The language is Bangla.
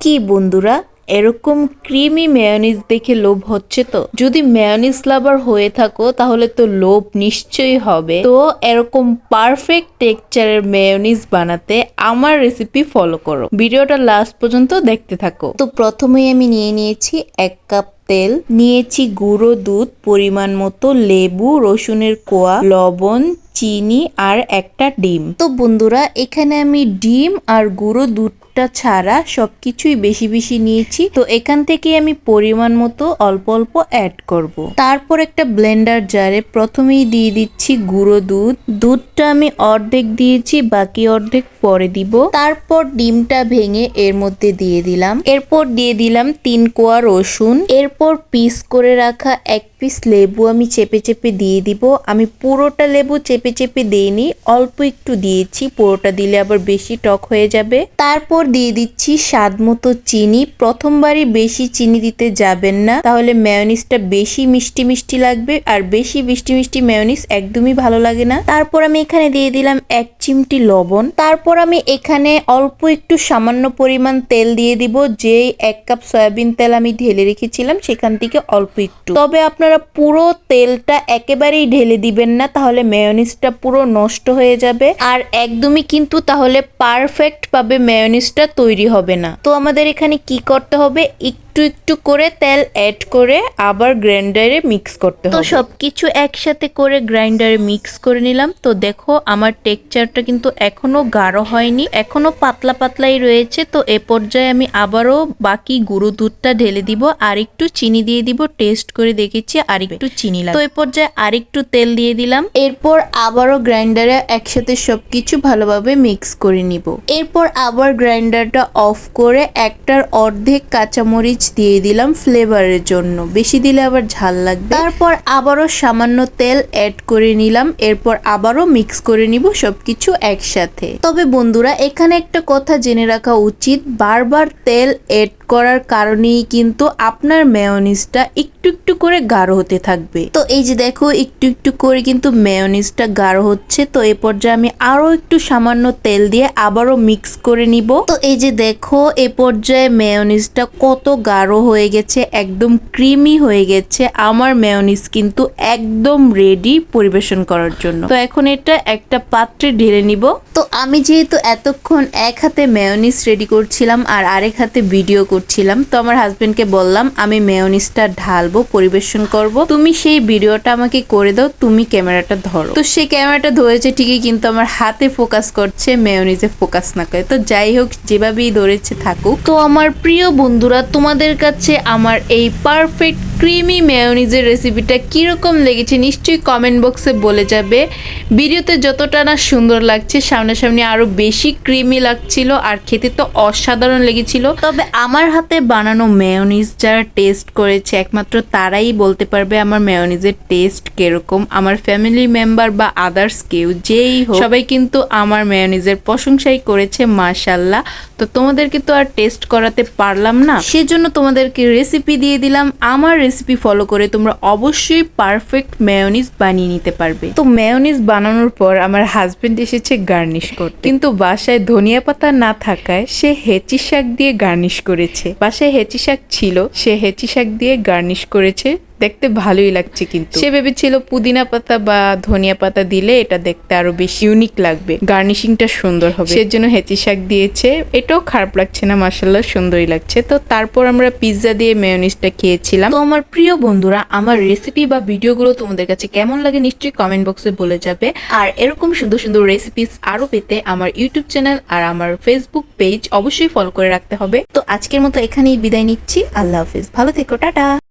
কি বন্ধুরা, এরকম ক্রিমি মেয়োনিজ দেখে লোভ হচ্ছে? তো যদি মেয়োনিজ লাভার হয়ে থাকো তাহলে তো লোভ নিশ্চয়ই হবে। তো এরকম পারফেক্ট টেক্সচারের মেয়োনিজ বানাতে আমার রেসিপি ফলো করো, ভিডিওটা লাস্ট পর্যন্ত দেখতে থাকো। তো প্রথমেই আমি নিয়েছি 1 কাপ তেল, নিয়েছি গুঁড়ো দুধ পরিমাণ মতো, লেবু, রসুনের কোয়া, লবণ, চিনি আর একটা ডিম। তো বন্ধুরা, এখানে আমি ডিম আর গুঁড়ো দুধটা ছাড়া সবকিছুই বেশি বেশি নিয়েছি। তো এখান থেকে আমি পরিমাণ মতো অল্প অল্প অ্যাড করব। তারপর একটা ব্লেন্ডার জারে প্রথমেই দিয়ে দিচ্ছি গুঁড়ো দুধ। দুধটা আমি অর্ধেক দিয়েছি, বাকি অর্ধেক পরে দিব। তারপর ডিমটা ভেঙে এর মধ্যে দিয়ে দিলাম। এরপর দিয়ে দিলাম 3 কোয়া রসুন। এরপর পিস করে রাখা 1 পিস লেবু আমি চেপে চেপে দিয়ে দিব। আমি পুরোটা লেবু চেপে চেপে দিইনি, অল্প একটু দিয়েছি, পুরোটা দিলে আবার বেশি টক হয়ে যাবে। তারপর দিয়ে দিচ্ছি স্বাদ মতো চিনি। প্রথমবারই বেশি চিনি দিতে যাবেন না, তাহলে মেয়োনিজটা বেশি মিষ্টি মিষ্টি লাগবে, আর বেশি মিষ্টি মিষ্টি মেয়োনিজ একদমই ভালো লাগে না। তারপর আমি এখানে দিয়ে দিলাম 1 চিমটি লবণ। তারপর আমি এখানে অল্প একটু সামান্য পরিমাণ তেল দিয়ে দিব। যে 1 কাপ সয়াবিন তেল আমি ঢেলে রেখেছিলাম সেখান থেকে অল্প একটু। তবে আপনারা পুরো তেলটা একেবারেই ঢেলে দিবেন না, তাহলে মেয়োনিজটা পুরো নষ্ট হয়ে যাবে, আর একদমই কিন্তু তাহলে পারফেক্ট ভাবে মেয়োনিজটা তৈরি হবে না। তো আমাদের এখানে কি করতে হবে, একটু একটু করে তেল অ্যাড করে আবার গ্রাইন্ডারে মিক্স করতে হবে। তো সবকিছু একসাথে করে গ্রাইন্ডারে মিক্স করে নিলাম। তো দেখো আমার টেক্সচারটা কিন্তু এখনো গাঢ় হয়নি, এখনো পাতলা পাতলাই রয়েছে। তো এ পর্যায়ে আমি আবারও বাকি গুঁড়ো দুধটা ঢেলে দিব, আর একটু চিনি দিয়ে দিব। টেস্ট করে দেখেছি আর একটু চিনি লাগে। তো এ পর্যায়ে আর একটু তেল দিয়ে দিলাম। এরপর আবারও গ্রাইন্ডারে একসাথে সবকিছু ভালোভাবে মিক্স করে নিব। এরপর আবার গ্রাইন্ডারটা অফ করে একটার অর্ধেক কাঁচামরিচ দিয়ে দিলাম ফ্লেভারের জন্য, বেশি দিলে আবার ঝাল লাগবে। তারপর আবারও সামান্য তেল অ্যাড করে নিলাম। এরপর আবারও মিক্স করে নিব সবকিছু একসাথে। তবে বন্ধুরা, এখানে একটা কথা জেনে রাখা উচিত, বারবার তেল অ্যাড করার কারণেই কিন্তু আপনার মেয়োনিজটা একটু একটু করে গাঢ় হতে থাকবে। তো এই যে দেখো, একটু একটু করে কিন্তু মেয়োনিজটা গাঢ় হচ্ছে। তো এই পর্যায়ে আমি আরো একটু সামান্য তেল দিয়ে আবারও মিক্স করে নিব। তো এই যে দেখো, এ পর্যায়ে মেয়োনিজটা কত গাঢ় হয়ে গেছে, একদম ক্রিমি হয়ে গেছে। আমার মেয়োনিজ কিন্তু একদম রেডি পরিবেশন করার জন্য। তো এখন এটা একটা পাত্রে ঢেলে নিব। তো আমি যেহেতু এতক্ষণ এক হাতে মেয়োনিজ রেডি করছিলাম আর আরেক হাতে ভিডিও করছিলাম, তো আমার হাজবেন্ডকে বললাম আমি মেয়োনিজটা ঢালবো, পরিবেশন করব, তুমি সেই ভিডিওটা আমাকে করে দাও, তুমি ক্যামেরাটা ধরো। তো সে ক্যামেরাটা ধরেছে ঠিকই, কিন্তু আমার হাতে ফোকাস করছে, মেয়োনিজে ফোকাস না করে। তো যাই হোক, যেভাবেই ধরেছে থাকুক। তো আমার প্রিয় বন্ধুরা, তোমাদের কাছে আমার এই পারফেক্ট ক্রিমি মেয়োনিজের রেসিপিটা কিরকম লেগেছে নিশ্চয়ই কমেন্ট বক্সে বলে যাবে। ভিডিওতে যতটা না সুন্দর লাগছে, সামনাসামনি আরো বেশি ক্রিমি লাগছিল, আর খেতে তো অসাধারণ লেগেছিল। তবে আমার হাতে বানানো মেয়োনিজ যারা টেস্ট করেছে একমাত্র তারাই বলতে পারবে আমার মেয়োনিজের টেস্ট কিরকম। আমার ফ্যামিলি মেম্বার বা আদার্স কেউ যেই হোক, সবাই কিন্তু আমার মেয়োনিজের প্রশংসাই করেছে, মাশাআল্লাহ। তো তোমাদেরকে তো আর টেস্ট করাতে পারলাম না, সেজন্য তোমাদেরকে রেসিপি দিয়ে দিলাম। আমার রেসিপি ফলো করে তোমরা অবশ্যই পারফেক্ট মেয়োনিজ বানিয়ে নিতে পারবে। তো মেয়োনিজ বানানোর পর আমার হাজবেন্ড এসেছে গার্নিশ করতে, কিন্তু বাসায় ধনিয়া পাতা না থাকায় সে হেঁচি শাক দিয়ে গার্নিশ করেছে। বাসায় হেঁচি শাক ছিল, সে হেঁচি শাক দিয়ে গার্নিশ করেছে। দেখতে ভালোই লাগছে, কিন্তু সে ভেবেছিল পুদিনা পাতা বা ধনিয়া পাতা দিলে এটা দেখতে আরো বেশি ইউনিক লাগবে, গার্নিশিংটা সুন্দর হবে, সেজন্য হেঁচি শাক দিয়েছে। এটাও খারাপ লাগছে না, মাশাআল্লাহ সুন্দরই লাগছে। তো তারপর আমরা পিৎজা দিয়ে মেয়োনিজটা খেয়েছিলাম। তো আমার প্রিয় বন্ধুরা, আমার রেসিপি বা ভিডিওগুলো তোমাদের কাছে কেমন লাগে নিশ্চয়ই কমেন্ট বক্সে বলে যাবে। আর এরকম সুন্দর সুন্দর রেসিপিস আরো পেতে আমার ইউটিউব চ্যানেল আর আমার ফেসবুক পেজ অবশ্যই ফলো করে রাখতে হবে। তো আজকের মতো এখানেই বিদায় নিচ্ছি, আল্লাহ হাফেজ, ভালো থেকো, টাটা।